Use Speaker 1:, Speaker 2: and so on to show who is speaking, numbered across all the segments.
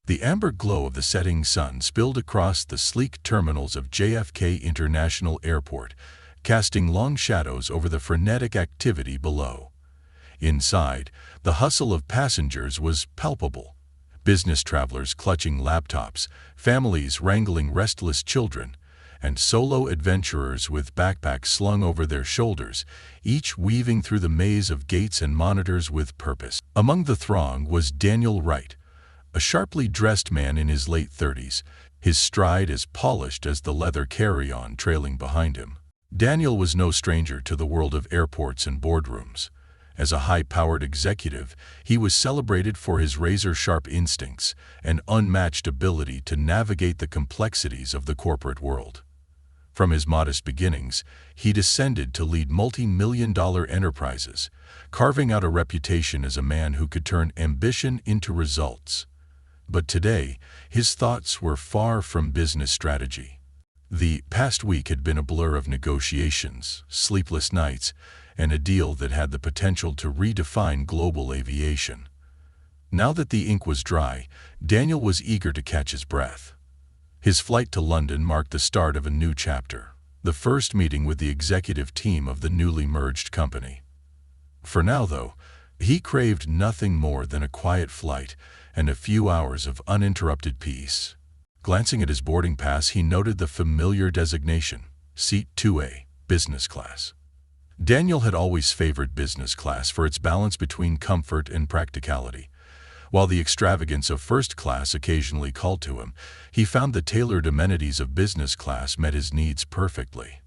Speaker 1: The amber glow of the setting sun spilled across the sleek terminals of JFK International Airport, casting long shadows over the frenetic activity below. Inside, the hustle of passengers was palpable. Business travelers clutching laptops, families wrangling restless children, and solo adventurers with backpacks slung over their shoulders, each weaving through the maze of gates and monitors with purpose. Among the throng was Daniel Wright, a sharply dressed man in his late 30s, his stride as polished as the leather carry-on trailing behind him. Daniel was no stranger to the world of airports and boardrooms. As a high-powered executive, he was celebrated for his razor-sharp instincts and unmatched ability to navigate the complexities of the corporate world. From his modest beginnings, he descended to lead multi-million-dollar enterprises, carving out a reputation as a man who could turn ambition into results. But today, his thoughts were far from business strategy. The past week had been a blur of negotiations, sleepless nights, and a deal that had the potential to redefine global aviation. Now that the ink was dry, Daniel was eager to catch his breath. His flight to London marked the start of a new chapter, the first meeting with the executive team of the newly merged company. For now, though, he craved nothing more than a quiet flight and a few hours of uninterrupted peace. Glancing at his boarding pass, he noted the familiar designation, Seat 2A, Business Class. Daniel had always favored business class for its balance between comfort and practicality. While the extravagance of first class occasionally called to him, he found the tailored amenities of business class met his needs perfectly.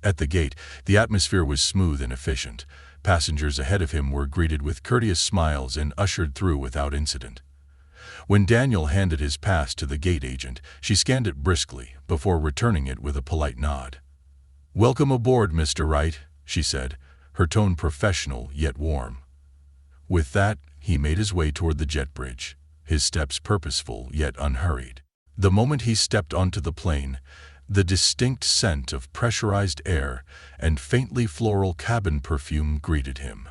Speaker 1: At the gate, the atmosphere was smooth and efficient. Passengers ahead of him were greeted with courteous smiles and ushered through without incident. When Daniel handed his pass to the gate agent, she scanned it briskly before returning it with a polite nod. "Welcome aboard, Mr. Wright," she said, her tone professional yet warm. With that, he made his way toward the jet bridge, his steps purposeful yet unhurried. The moment he stepped onto the plane, the distinct scent of pressurized air and faintly floral cabin perfume greeted him.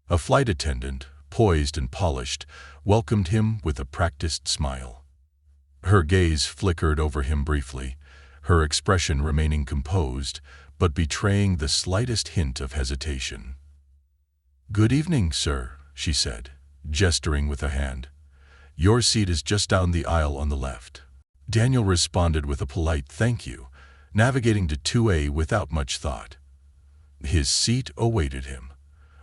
Speaker 1: A flight attendant, poised and polished, welcomed him with a practiced smile. Her gaze flickered over him briefly, her expression remaining composed, but betraying the slightest hint of hesitation. "Good evening, sir," she said, gesturing with a hand. "Your seat is just down the aisle on the left." Daniel responded with a polite thank you, navigating to 2A without much thought. His seat awaited him.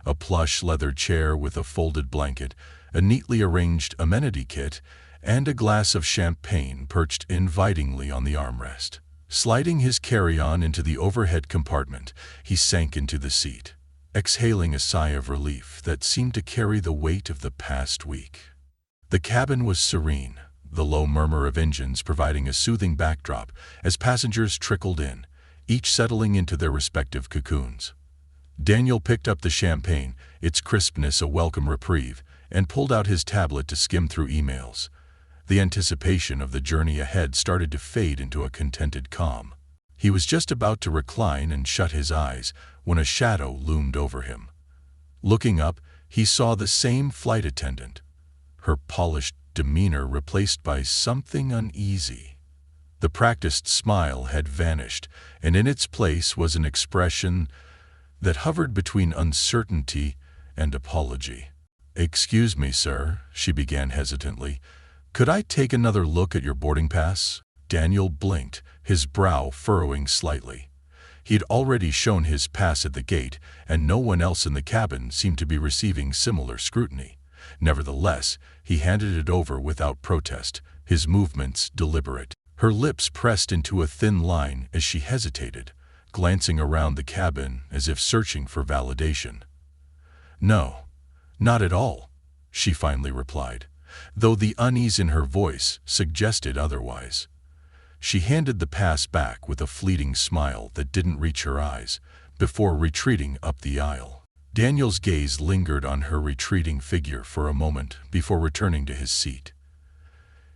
Speaker 1: A plush leather chair with a folded blanket, a neatly arranged amenity kit, and a glass of champagne perched invitingly on the armrest. Sliding his carry-on into the overhead compartment, he sank into the seat, exhaling a sigh of relief that seemed to carry the weight of the past week. The cabin was serene, the low murmur of engines providing a soothing backdrop as passengers trickled in, each settling into their respective cocoons. Daniel picked up the champagne, its crispness a welcome reprieve, and pulled out his tablet to skim through emails. The anticipation of the journey ahead started to fade into a contented calm. He was just about to recline and shut his eyes when a shadow loomed over him. Looking up, he saw the same flight attendant, her polished demeanor replaced by something uneasy. The practiced smile had vanished, and in its place was an expression that hovered between uncertainty and apology. "Excuse me, sir," she began hesitantly. "Could I take another look at your boarding pass?" Daniel blinked, his brow furrowing slightly. He'd already shown his pass at the gate, and no one else in the cabin seemed to be receiving similar scrutiny. Nevertheless, he handed it over without protest, his movements deliberate. Her lips pressed into a thin line as she hesitated, glancing around the cabin as if searching for validation. "No, not at all," she finally replied, though the unease in her voice suggested otherwise. She handed the pass back with a fleeting smile that didn't reach her eyes, before retreating up the aisle. Daniel's gaze lingered on her retreating figure for a moment before returning to his seat.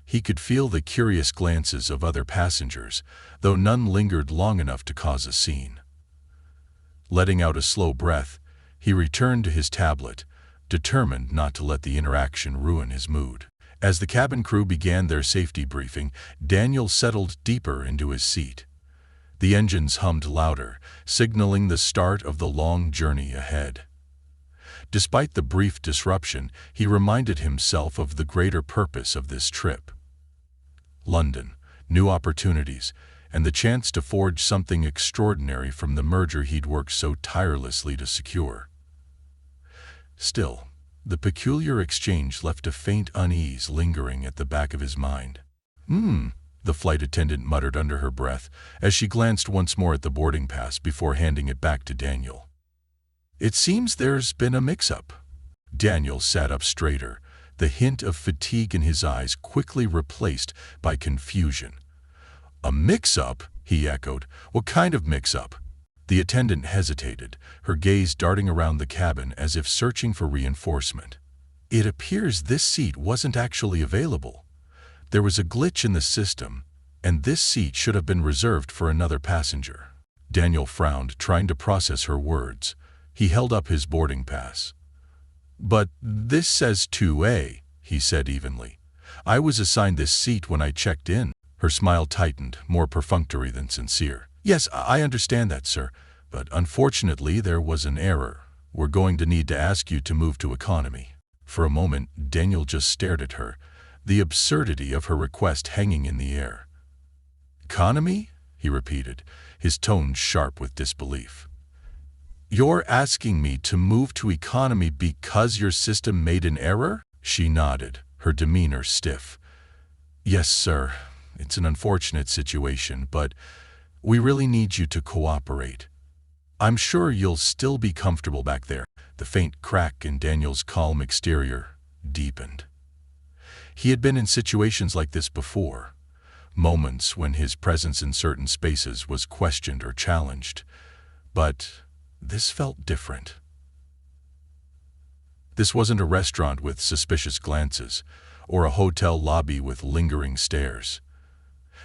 Speaker 1: He could feel the curious glances of other passengers, though none lingered long enough to cause a scene. Letting out a slow breath, he returned to his tablet, determined not to let the interaction ruin his mood. As the cabin crew began their safety briefing, Daniel settled deeper into his seat. The engines hummed louder, signaling the start of the long journey ahead. Despite the brief disruption, he reminded himself of the greater purpose of this trip. London, new opportunities, and the chance to forge something extraordinary from the merger he'd worked so tirelessly to secure. Still, the peculiar exchange left a faint unease lingering at the back of his mind. The flight attendant muttered under her breath as she glanced once more at the boarding pass before handing it back to Daniel. It seems there's been a mix-up. Daniel sat up straighter, the hint of fatigue in his eyes quickly replaced by confusion. A mix-up? He echoed. What kind of mix-up? The attendant hesitated, her gaze darting around the cabin as if searching for reinforcement. It appears this seat wasn't actually available. There was a glitch in the system, and this seat should have been reserved for another passenger. Daniel frowned, trying to process her words. He held up his boarding pass. But this says 2A, he said evenly. I was assigned this seat when I checked in. Her smile tightened, more perfunctory than sincere. Yes, I understand that, sir, but unfortunately there was an error. We're going to need to ask you to move to economy. For a moment, Daniel just stared at her, the absurdity of her request hanging in the air. Economy? He repeated, his tone sharp with disbelief. You're asking me to move to economy because your system made an error? She nodded, her demeanor stiff. Yes, sir. It's an unfortunate situation, but we really need you to cooperate. I'm sure you'll still be comfortable back there. The faint crack in Daniel's calm exterior deepened. He had been in situations like this before, moments when his presence in certain spaces was questioned or challenged, but this felt different. This wasn't a restaurant with suspicious glances, or a hotel lobby with lingering stares.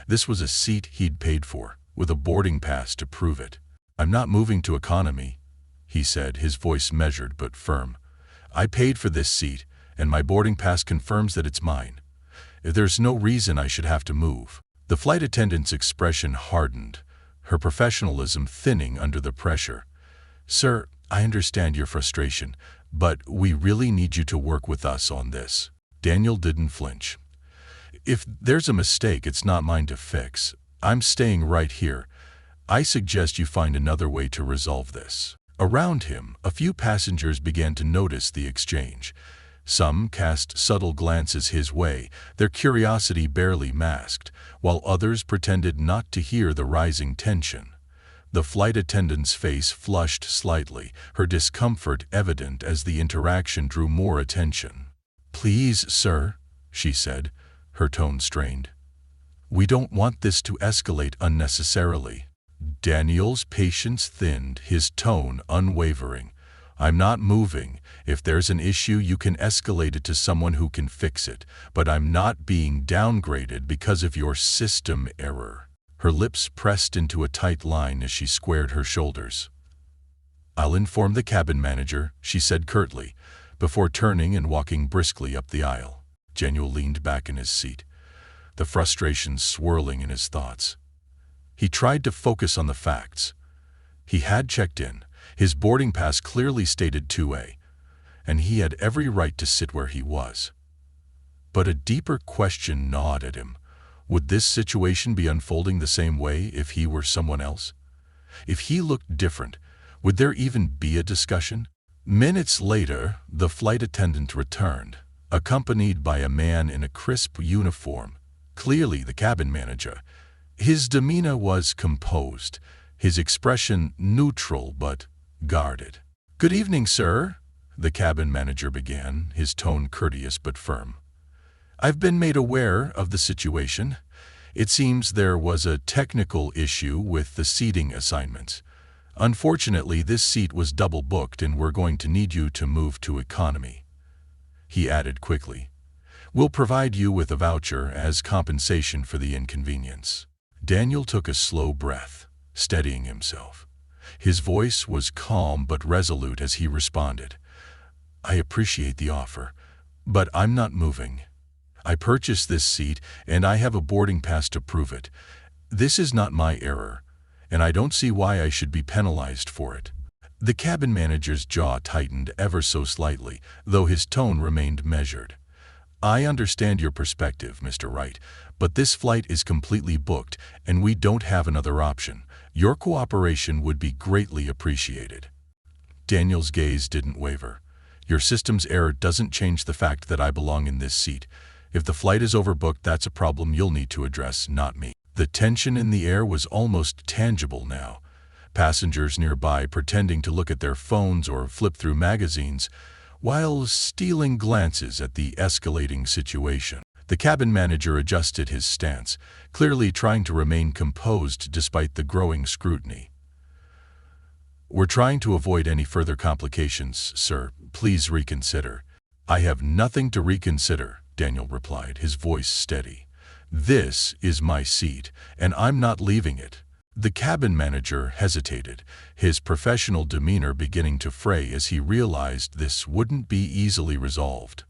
Speaker 1: This was a seat he'd paid for, with a boarding pass to prove it. I'm not moving to economy, he said, his voice measured but firm. I paid for this seat, and my boarding pass confirms that it's mine. There's no reason I should have to move. The flight attendant's expression hardened, her professionalism thinning under the pressure. Sir, I understand your frustration, but we really need you to work with us on this. Daniel didn't flinch. If there's a mistake, it's not mine to fix. I'm staying right here. I suggest you find another way to resolve this. Around him, a few passengers began to notice the exchange. Some cast subtle glances his way, their curiosity barely masked, while others pretended not to hear the rising tension. The flight attendant's face flushed slightly, her discomfort evident as the interaction drew more attention. Please, sir, she said, her tone strained. We don't want this to escalate unnecessarily. Daniel's patience thinned, his tone unwavering. I'm not moving. If there's an issue, you can escalate it to someone who can fix it, but I'm not being downgraded because of your system error. Her lips pressed into a tight line as she squared her shoulders. I'll inform the cabin manager, she said curtly, before turning and walking briskly up the aisle. Daniel leaned back in his seat, the frustration swirling in his thoughts. He tried to focus on the facts. He had checked in. His boarding pass clearly stated 2A, and he had every right to sit where he was. But a deeper question gnawed at him. Would this situation be unfolding the same way if he were someone else? If he looked different, would there even be a discussion? Minutes later, the flight attendant returned, accompanied by a man in a crisp uniform, clearly the cabin manager. His demeanor was composed, his expression neutral but guarded. Good evening, sir, the cabin manager began, his tone courteous but firm. I've been made aware of the situation. It seems there was a technical issue with the seating assignments. Unfortunately, this seat was double booked and we're going to need you to move to economy. He added quickly, we'll provide you with a voucher as compensation for the inconvenience. Daniel took a slow breath, steadying himself. His voice was calm but resolute as he responded. I appreciate the offer, but I'm not moving. I purchased this seat, and I have a boarding pass to prove it. This is not my error, and I don't see why I should be penalized for it." The cabin manager's jaw tightened ever so slightly, though his tone remained measured. "I understand your perspective, Mr. Wright, but this flight is completely booked, and we don't have another option. Your cooperation would be greatly appreciated." Daniel's gaze didn't waver. "Your system's error doesn't change the fact that I belong in this seat. If the flight is overbooked, that's a problem you'll need to address, not me." The tension in the air was almost tangible now. Passengers nearby pretending to look at their phones or flip through magazines, while stealing glances at the escalating situation. The cabin manager adjusted his stance, clearly trying to remain composed despite the growing scrutiny. "We're trying to avoid any further complications, sir. Please reconsider." "I have nothing to reconsider," Daniel replied, his voice steady. "This is my seat, and I'm not leaving it." The cabin manager hesitated, his professional demeanor beginning to fray as he realized this wouldn't be easily resolved.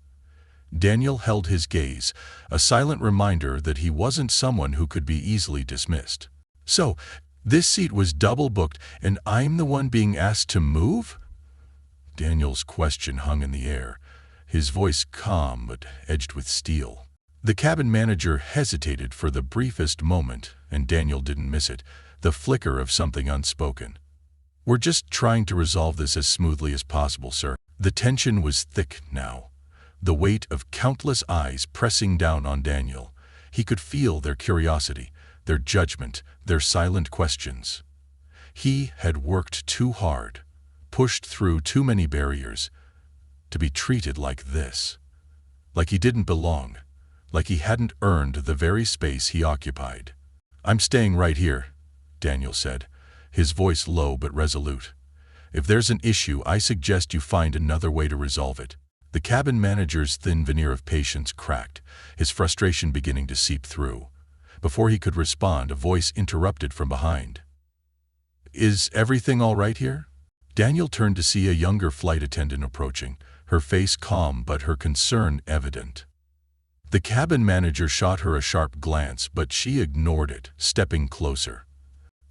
Speaker 1: Daniel held his gaze, a silent reminder that he wasn't someone who could be easily dismissed. "So, this seat was double booked, and I'm the one being asked to move?" Daniel's question hung in the air, his voice calm but edged with steel. The cabin manager hesitated for the briefest moment, and Daniel didn't miss it, the flicker of something unspoken. "We're just trying to resolve this as smoothly as possible, sir." The tension was thick now, the weight of countless eyes pressing down on Daniel. He could feel their curiosity, their judgment, their silent questions. He had worked too hard, pushed through too many barriers, to be treated like this. Like he didn't belong, like he hadn't earned the very space he occupied. "I'm staying right here," Daniel said, his voice low but resolute. "If there's an issue, I suggest you find another way to resolve it." The cabin manager's thin veneer of patience cracked, his frustration beginning to seep through. Before he could respond, a voice interrupted from behind. "Is everything all right here?" Daniel turned to see a younger flight attendant approaching, her face calm but her concern evident. The cabin manager shot her a sharp glance, but she ignored it, stepping closer.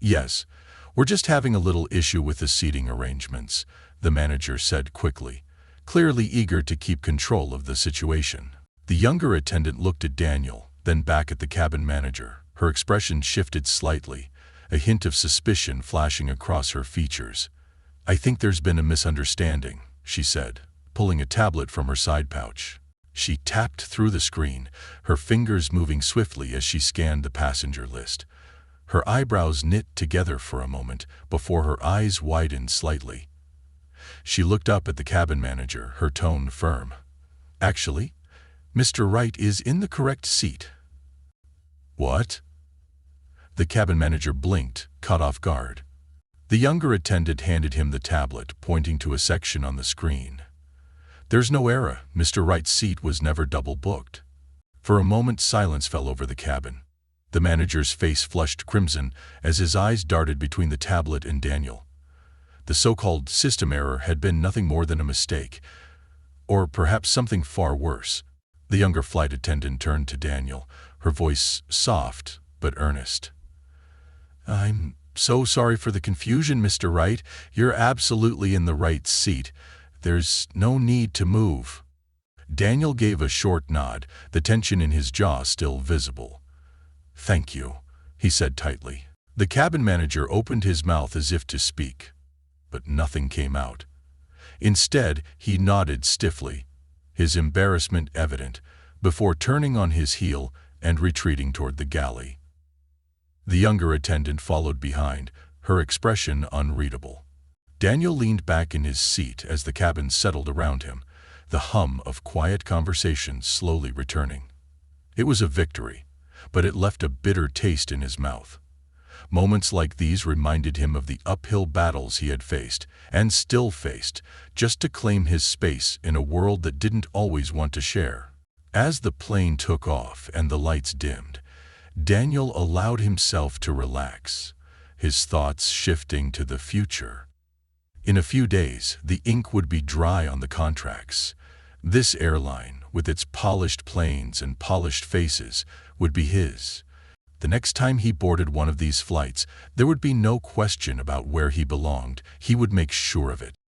Speaker 1: "Yes, we're just having a little issue with the seating arrangements," the manager said quickly, clearly eager to keep control of the situation. The younger attendant looked at Daniel, then back at the cabin manager. Her expression shifted slightly, a hint of suspicion flashing across her features. "I think there's been a misunderstanding," she said, pulling a tablet from her side pouch. She tapped through the screen, her fingers moving swiftly as she scanned the passenger list. Her eyebrows knit together for a moment before her eyes widened slightly. She looked up at the cabin manager, her tone firm. "Actually, Mr. Wright is in the correct seat." "What?" The cabin manager blinked, caught off guard. The younger attendant handed him the tablet, pointing to a section on the screen. "There's no error. Mr. Wright's seat was never double booked." For a moment, silence fell over the cabin. The manager's face flushed crimson as his eyes darted between the tablet and Daniel. The so-called system error had been nothing more than a mistake, or perhaps something far worse. The younger flight attendant turned to Daniel, her voice soft but earnest. "I'm so sorry for the confusion, Mr. Wright. You're absolutely in the right seat. There's no need to move." Daniel gave a short nod, the tension in his jaw still visible. "Thank you," he said tightly. The cabin manager opened his mouth as if to speak, but nothing came out. Instead, he nodded stiffly, his embarrassment evident, before turning on his heel and retreating toward the galley. The younger attendant followed behind, her expression unreadable. Daniel leaned back in his seat as the cabin settled around him, the hum of quiet conversation slowly returning. It was a victory, but it left a bitter taste in his mouth. Moments like these reminded him of the uphill battles he had faced, and still faced, just to claim his space in a world that didn't always want to share. As the plane took off and the lights dimmed, Daniel allowed himself to relax, his thoughts shifting to the future. In a few days, the ink would be dry on the contracts. This airline, with its polished planes and polished faces, would be his. The next time he boarded one of these flights, there would be no question about where he belonged. He would make sure of it.